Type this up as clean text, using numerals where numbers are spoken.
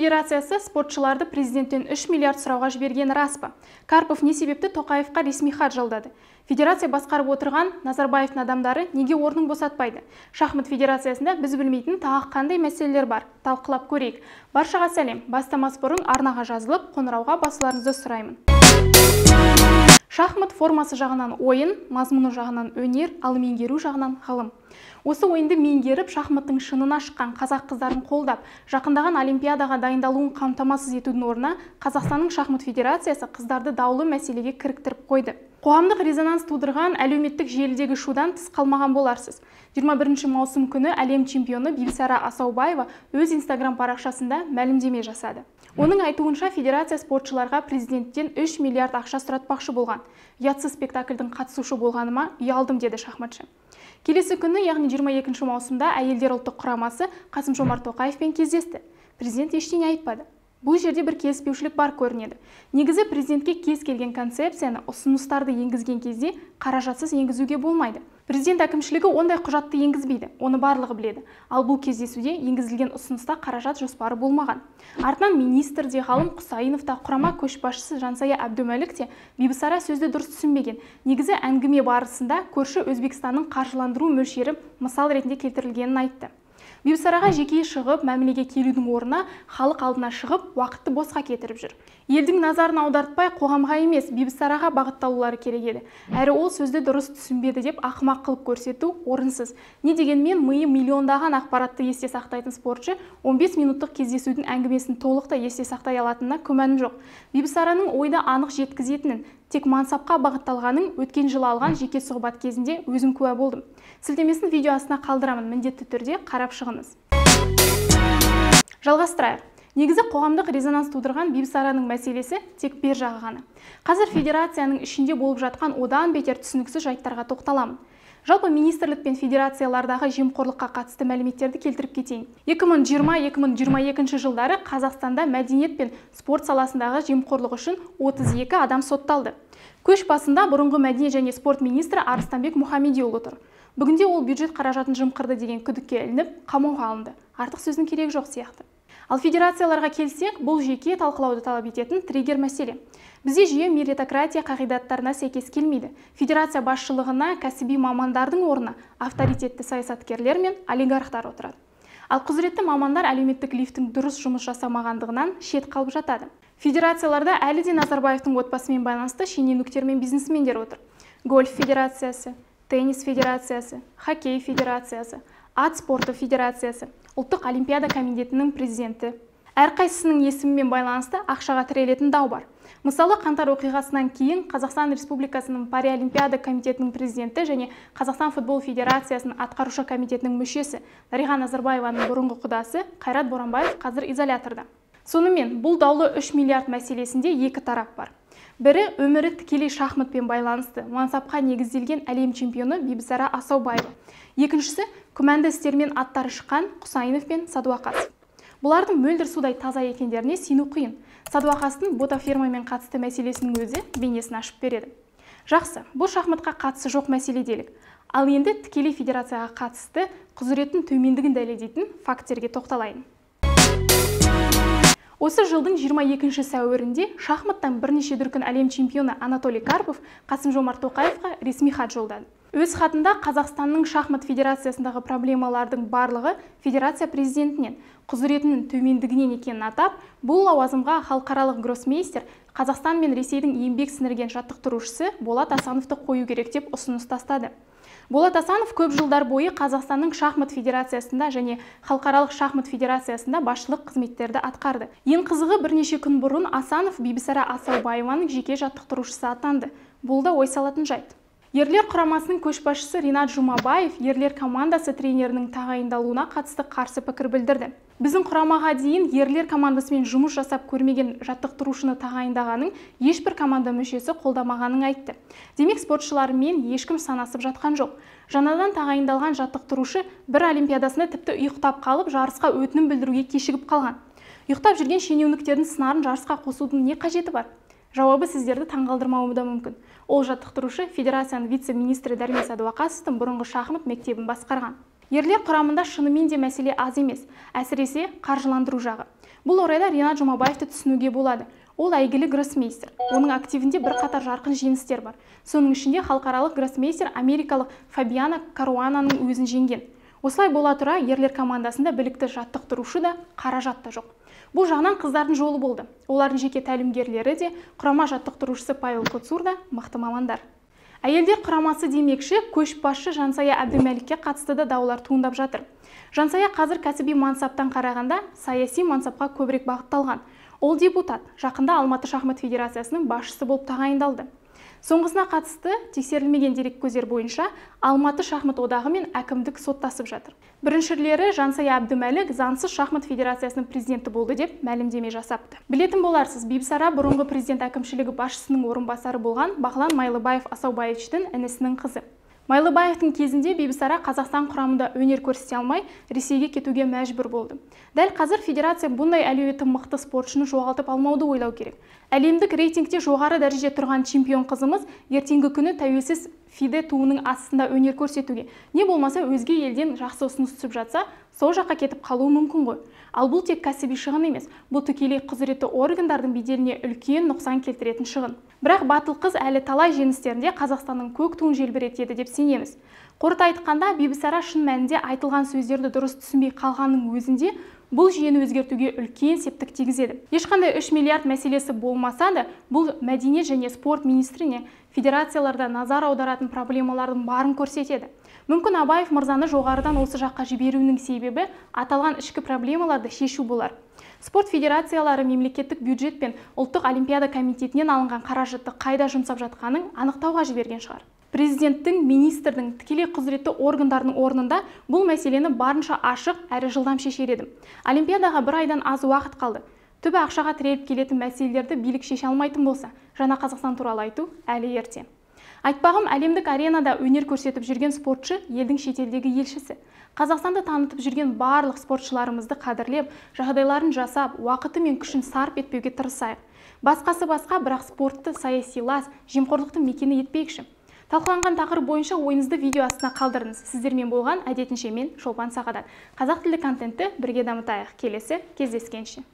Федерациясы спортшыларды президенттен 3 миллиард сұрауға жібергені рас па? Карпов не себепті Тоқаевқа ресми хат жолдады? Федерация басқарып отырған Назарбаевтың адамдары неге орнын босатпайды? Шахмат федерациясында біз білмейтін тағы қандай мәселелер бар? Талқылап көрейік. Баршаға сәлем. Бастамас бұрын арнаға жазылып, қоңырауға басуларыңызды сұраймын. Шахмат формасы жағынан ойын, мазмұны жағынан өнер, ал меңгеру жағынан ғылым. Осы ойынды меңгеріп, шахматтың шынына шыққан қазақ қыздарын қолдап, жақындаған олимпиадаға дайындалуын қамтамасыз етудің орнына Қазақстанның шахмат федерациясы қыздарды даулы мәселеге кіріктіріп қойды. Қоғамдық резонанс тудырған әлеуметтік желідегі шудан тыс қалмаған боларсыз. 21 маусым күні әлем чемпионы Бибісара Асаубаева өз инстаграм парақшасында мәлімдеме жасады. Оның айтуынша федерация спортшыларға президенттен 3 миллиард ақша сұратпақшы болған. Ұятсыз спектакльдің қатысушы болғаныма ұялдым, деді шахматшы. Келесі күні, яғни 22 маусымда әйелдер ұлттық құрамасы Қасым-Жомарт Тоқаевпен кездесті. Президент ештеңе айтпады. Бұл жерде бір келіспеушілік бар көрінеді. Негізі президентке кез келген концепцияны, ұсыныстарды енгізген кезде қаражатсыз енгізуге болмайды. Президент әкімшілігі ондай құжатты енгізбейді, оны барлығы біледі. Ал бұл кездесуде енгізілген ұсыныста қаражат жоспары болмаған. Артынан министр де, ғалым Құсайынов та, құрама көшбасшысы Жансая Әбдімәлік те Бибісара сөзді дұрыс түсінбеген. Негізі әңгіме барысында көрші Өзбекстанның қаржыландыру мөлшері мысал ретінде келтірілгенін айтты. Бибісараға жеке шығып, мәмілеге келудің орнына халық алдына шығып, уақытты босқа кетіріп жүр. Елдің назарын аудартпай, қоғамға емес, Бибісараға бағытталулары керек еді. Әрі ол сөзді дұрыс түсінбеді деп ақымақ қылып көрсету орынсыз. Не дегенмен, миы миллиондаған ақпаратты есте сақтайтын спортшы 15 минуттық кездесудің әңгімесін толықтай есте сақтай алатынына күмәнім жоқ. Бибісараның ойды анық жеткізетінін, тек мансапқа бағытталғанын өткен жылы алған жеке сұхбат кезінде өзім куә болдым. Сілтемесін видео астына қалдырамын, міндетті түрде қарап шығыңыз. Жалғастырайық. Негізі қоғамдық резонанс тудырған Бибісараның мәселесі тек бер жағы ғана. Қазір федерацияның ішінде болып жатқан одан бетер түсініксіз жайттарға тоқталамын. Жалпы министрлік пен федерациялардағы жемқорлыққа қатысты мәліметтерді келтіріп кетейін. 2020-2022 жылдары Қазақстанда мәдениет пен спорт саласындағы жемқорлық үшін 32 адам сотталды. Көш басында бұрынғы мәдениет және спорт министрі Арыстанбек Мұхамедиұлы тұр. Бүгінде ол бюджет қаражатын жымқырды деген күдікке ілініп, қамауға алынды. Артық сөздің керегі жоқ сияқты. Ал федерацияларға келсек, бұл жеке талқылауды талап ететін триггер мәселе. Бізде жүйе меритократия қағидаттарына сәйкес келмейді. Федерация басшылығына кәсіби мамандардың орнына авторитетті саясаткерлер мен олигархтар отырады. Ал құзыретті мамандар әлеуметтік лифтің дұрыс жұмыс жасамағандығынан шет қалып жатады. Федерацияларда әлі де Назарбаевтың отбасымен байланысты шенеуніктер мен бизнесмендер отыр. Гольф федерациясы, теннис федерациясы, хоккей федерациясы, ат спорты федерациясы, ұлттық олимпиада комитетінің президенті. Әрқайсысының есімімен байланысты ақшаға тірелетін дау бар. Мысалы, қаңтар оқиғасынан кейін Қазақстан Республикасының паралимпиада комитетінің президенті және Қазақстан футбол федерациясының атқарушы комитетінің мүшесі Дариға Назарбаеваның бұрынғы құдасы Қайрат Боранбаев қазір изоляторда. Сонымен, бұл даулы 3 миллиард мәселесінде екі тарап бар. Бірі өмірі тікелей шахматпен байланысты мансапқа негізделген әлем чемпионы Бибісара Асаубаева. Екіншісі күмәнді істермен аттары шыққан Құсайынов пен Садуақасов. Бұлардың мөлдір судай таза екендеріне сену қиын. Садуақастың ботафермамен қатысты мәселесінің өзі бейнесін ашып береді. Жақсы, бұл шахматқа қатысы жоқ мәселе делік. Ал енді тікелей федерацияға қатысты құзыреттің төмендігін дәлелдейтін фактерге тоқталайын. Осы жылдың 22 сәуірінде шахматтан бірнеше дүркін әлем чемпионы Анатолий Карпов Қасым-Жомарт Тоқаевқа ресми хат жолдады. Өз хатында Қазақстанның шахмат федерациясындағы проблемалардың барлығы федерация президентінен, құзыретінің төмендігінен екенін атап, бұл лауазымға халықаралық гроссмейстер Қазақстан мен Ресейдің еңбек сіңірген жаттықтырушысы Болат Асановты қою керек деп ұсыныс тастады. Болат Асанов көп жылдар бойы Қазақстанның шахмат федерациясында және халықаралық шахмат федерациясында басшылық қызметтерді атқарды. Ең қызығы, бірнеше күн бұрын Асанов Бибісара Асаубаеваның жеке жаттықтырушысы атанды. Бұл да ой салатын жайт. Ерлер құрамасының көшбасшысы Ринат Жұмабаев ерлер командасы тренерінің тағайындалуына қатысты қарсы пікір білдірді. Біздің құрамаға дейін ерлер командасымен жұмыс жасап көрмеген жаттықтырушыны тағайындағанын ешбір команда мүшесі қолдамағанын айтты. Демек, спортшылармен ешкім санасып жатқан жоқ. Жаңадан тағайындалған жаттықтырушы бір олимпиадасында тіпті ұйықтап қалып, жарысқа өтінім білдіруге кешігіп қалған. Ұйықтап жүрген шенеуніктердің сыңарын жарысқа қосудың не қажеті бар? Жауабы сіздерді таңғалдырмауы да мүмкін. Ол жаттықтырушы федерацияның вице-министрі Дариға Садуақасовтың бұрынғы шахмат мектебін басқарған. Ерлер құрамында шынымен де мәселе аз емес, әсіресе қаржыландыру жағы. Бұл орайда Ринат Жұмабаевты түсінуге болады. Ол әйгілі гроссмейстер. Оның активінде бірқатар жарқын жеңістер бар. Соның ішінде халықаралық гроссмейстер америкалық Фабиана Каруананың өзін жеңген. Осылай бола тұра, ерлер командасында білікті жаттықтырушы да, қаражат та жоқ. Бұл жағынан қыздардың жолы болды. Олардың жеке тәлімгерлері де, құрама жаттықтырушысы Павел Коцур да мықты мамандар. Әйелдер құрамасы демекші, көшбасшы Жансая Әбдімәлікке қатысты да даулар туындап жатыр. Жансая қазір кәсіби мансаптан қарағанда саяси мансапқа көбірек бағытталған. Ол депутат, жақында Алматы шахмат федерациясының басшысы болып тағайындалды. Соңғысына қатысты тексерілмеген дереккөздер бойынша Алматы шахмат одағы мен әкімдік соттасып жатыр. Біріншілері Жансая Әбдімәлік заңсыз шахмат федерациясының президенті болды деп мәлімдеме жасапты. Білетін боларсыз, Бибісара бұрынғы президент әкімшілігі басшысының орынбасары болған Бағлан Майлыбаев Асаубаевичтің інісінің қызы. Майлыбаевтың кезінде Бибісара Қазақстан құрамында өнер көрсете алмай, Ресейге кетуге мәжбүр болды. Дәл қазір федерация бұндай әлеуеті мықты спортшыны жоғалтып алмауды ойлау керек. Әлемдік рейтингте жоғары дәрежеде тұрған чемпион қызымыз ертеңгі күні тәуелсіз FIDE туының астында өнер көрсетуге, не болмаса өзге елден жақсы ұсыныс түсіп жатса, сол жаққа кетіп қалуы мүмкін ғой. Ал бұл тек кәсіби шығын емес, бұл тікелей құзыретті органдардың беделіне үлкен нұқсан келтіретін шығын. Бірақ батыл қыз әлі талай жеңістерінде Қазақстанның көк туын желбіретеді деп сенеміз. Қорыта айтқанда, Бибісара шын мәнінде айтылған сөздерді дұрыс түсінбей қалғанның өзінде бұл жүйені өзгертуге үлкен септік тигізеді. Ешқандай 3 миллиард мәселесі болмаса да, бұл мәдениет және спорт министріне федерацияларда назар аударатын проблемалардың барын көрсетеді. Мүмкін Абаев мырзаны жоғарыдан осы жаққа жіберуінің себебі аталған ішкі проблемаларды шешу болар. Спорт федерациялары мемлекеттік бюджет пен ұлттық олимпиада комитетінен алынған қаражатты қайда жұмсап жатқанын анықтауға жіберген шығар. Президенттің, министрдің, тікелей құзыретті органдардың орнында бұл мәселені барынша ашық әрі жылдам шешер едім. Олимпиадаға бір айдан аз уақыт қалды. Түбі ақшаға тіреліп келетін мәселелерді билік шеше алмайтын болса, жаңа Қазақстан туралы айту әлі ерте. Айтпағым, әлемдік аренада өнер көрсетіп жүрген спортшы елдің шетелдегі елшісі. Қазақстанды танытып жүрген барлық спортшыларымызды қадірлеп, жағдайларын жасап, уақыты мен күшін сарп етпеуге тырысайық. Басқасы басқа, бірақ спортты саяси лас, жемқорлықты мекені етпейікші. Талқыланған тақырып бойынша ойыңызды видео астына қалдырыңыз. Сіздермен болған әдетінше мен Шолпан Сағадат. Қазақ тілді контентті бірге дамытайық. Келесі кездескенше.